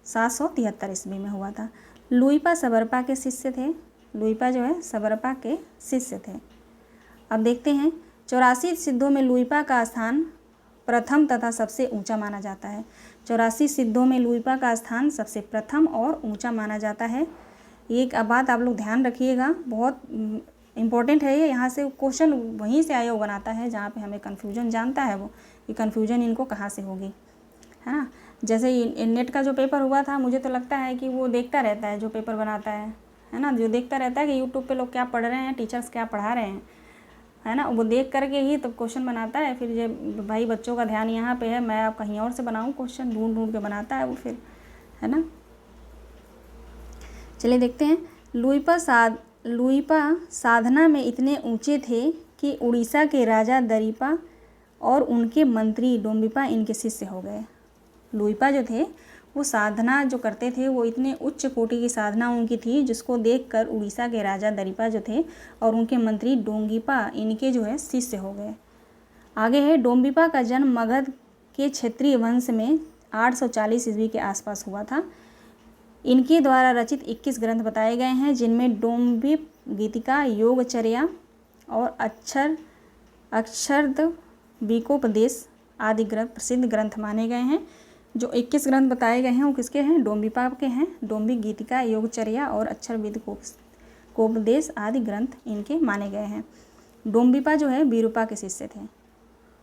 773 ईस्वी में हुआ था। लुइपा सबरपा के शिष्य थे। लुइपा जो है सबरपा के शिष्य थे। अब देखते हैं, 84 सिद्धों में लुइपा का स्थान प्रथम तथा सबसे ऊंचा माना जाता है। 84 सिद्धों में लुइपा का स्थान सबसे प्रथम और ऊंचा माना जाता है। एक बात आप लोग ध्यान रखिएगा, बहुत इम्पोर्टेंट है ये। यहाँ से क्वेश्चन वहीं से आयोग बनाता है जहाँ पे हमें कन्फ्यूजन जानता है वो कि कन्फ्यूजन इनको कहाँ से होगी, है ना। जैसे नेट का जो पेपर हुआ था, मुझे तो लगता है कि वो देखता रहता है जो पेपर बनाता है ना, जो देखता रहता है कि यूट्यूब पे लोग क्या पढ़ रहे हैं, टीचर्स क्या पढ़ा रहे हैं, है ना, वो देख करके ही तो क्वेश्चन बनाता है। फिर ये भाई बच्चों का ध्यान यहाँ पे है, मैं आप कहीं और से बनाऊँ क्वेश्चन, ढूंढ ढूंढ के बनाता है वो फिर, है ना। चलिए देखते हैं, लुइपा साधना में इतने ऊंचे थे कि उड़ीसा के राजा दरीपा और उनके मंत्री डोम्बिपा इनके शिष्य हो गए। लुइपा जो थे वो साधना जो करते थे वो इतने उच्च कोटि की साधना उनकी थी जिसको देखकर उड़ीसा के राजा दरीपा जो थे और उनके मंत्री डोंगिपा इनके जो है शिष्य हो गए। आगे है, डोम्बिपा का जन्म मगध के क्षत्रिय वंश में 840 ईस्वी के आसपास हुआ था। इनके द्वारा रचित 21 ग्रंथ बताए गए हैं, जिनमें डोम्बी गीतिका, योगचर्या और अक्षरद्वीकोपदेश आदि ग्रंथ प्रसिद्ध ग्रंथ माने गए हैं। जो 21 ग्रंथ बताए गए हैं वो किसके हैं? डोम्बिपा के हैं। डोम्बी गीतिका, योगचर्या और अक्षरद्वीकोपदेश आदि ग्रंथ इनके माने गए हैं। डोम्बिपा जो है बीरूपा के शिष्य थे,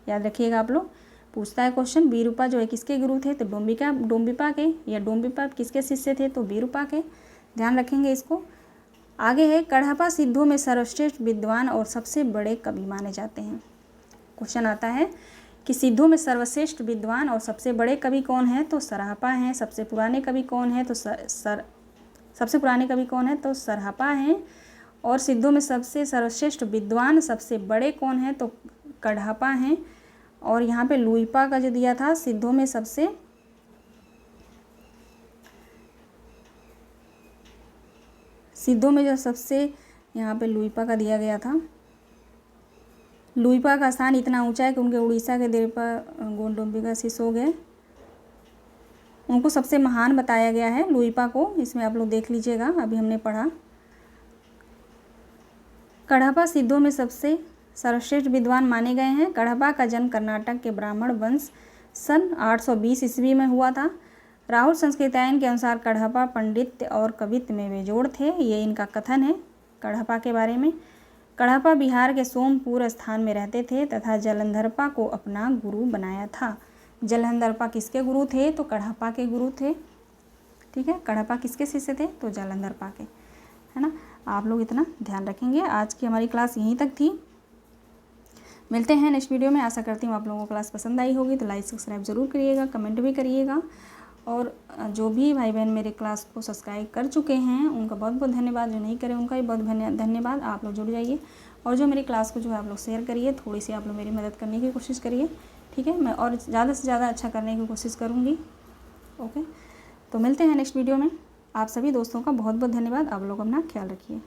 याद रखिएगा आप लोग। पूछता है क्वेश्चन, बीरूपा जो है किसके गुरु थे? तो डोम्बिपा के, या डोम्बिपा किसके शिष्य थे? तो बीरूपा के, ध्यान रखेंगे इसको। आगे है, कढ़पा सिद्धों में सर्वश्रेष्ठ विद्वान और सबसे बड़े कवि माने जाते हैं। क्वेश्चन आता है कि सिद्धों में सर्वश्रेष्ठ विद्वान और सबसे बड़े कवि कौन है? तो सरहपा हैं। सबसे पुराने कवि कौन है? तो सबसे पुराने कवि कौन है? तो सरहपा हैं। और सिद्धों में सबसे सर्वश्रेष्ठ विद्वान सबसे बड़े कौन है? तो कढ़पा हैं। और यहाँ पे लुइपा का जो दिया था, सिद्धों में जो सबसे यहाँ पे लुइपा का दिया गया था। लुइपा का स्थान इतना ऊंचा है कि उनके उड़ीसा के देवपा गोंडोम्बिका शिष्य हो गए। उनको सबसे महान बताया गया है लुइपा को, इसमें आप लोग देख लीजिएगा, अभी हमने पढ़ा। कढ़पा सिद्धों में सबसे सर्वश्रेष्ठ विद्वान माने गए हैं। कढ़पा का जन्म कर्नाटक के ब्राह्मण वंश सन 820 ईस्वी में हुआ था। राहुल संस्कृतायन के अनुसार कढ़पा पंडित्य और कवित्व में बेजोड़ थे। ये इनका कथन है कढ़पा के बारे में। कढ़पा बिहार के सोमपुर स्थान में रहते थे तथा जालंधरपा को अपना गुरु बनाया था। जालंधरपा किसके गुरु थे? तो कढ़पा के गुरु थे। ठीक है, कढ़पा किसके शिष्य थे? तो जालंधरपा के, है ना। आप लोग इतना ध्यान रखेंगे। आज की हमारी क्लास यहीं तक थी। मिलते हैं नेक्स्ट वीडियो में। आशा करती हूँ आप लोगों को क्लास पसंद आई होगी, तो लाइक सब्सक्राइब ज़रूर करिएगा, कमेंट भी करिएगा। और जो भी भाई बहन मेरे क्लास को सब्सक्राइब कर चुके हैं उनका बहुत बहुत धन्यवाद, जो नहीं करें उनका भी बहुत धन्यवाद। आप लोग जुड़ जाइए और जो मेरी क्लास को जो है आप लोग शेयर करिए, थोड़ी सी आप लोग मेरी मदद करने की कोशिश करिए। ठीक है, मैं और ज़्यादा से ज़्यादा अच्छा करने की कोशिश करूँगी। ओके, तो मिलते हैं नेक्स्ट वीडियो में। आप सभी दोस्तों का बहुत बहुत धन्यवाद। आप लोग अपना ख्याल रखिए।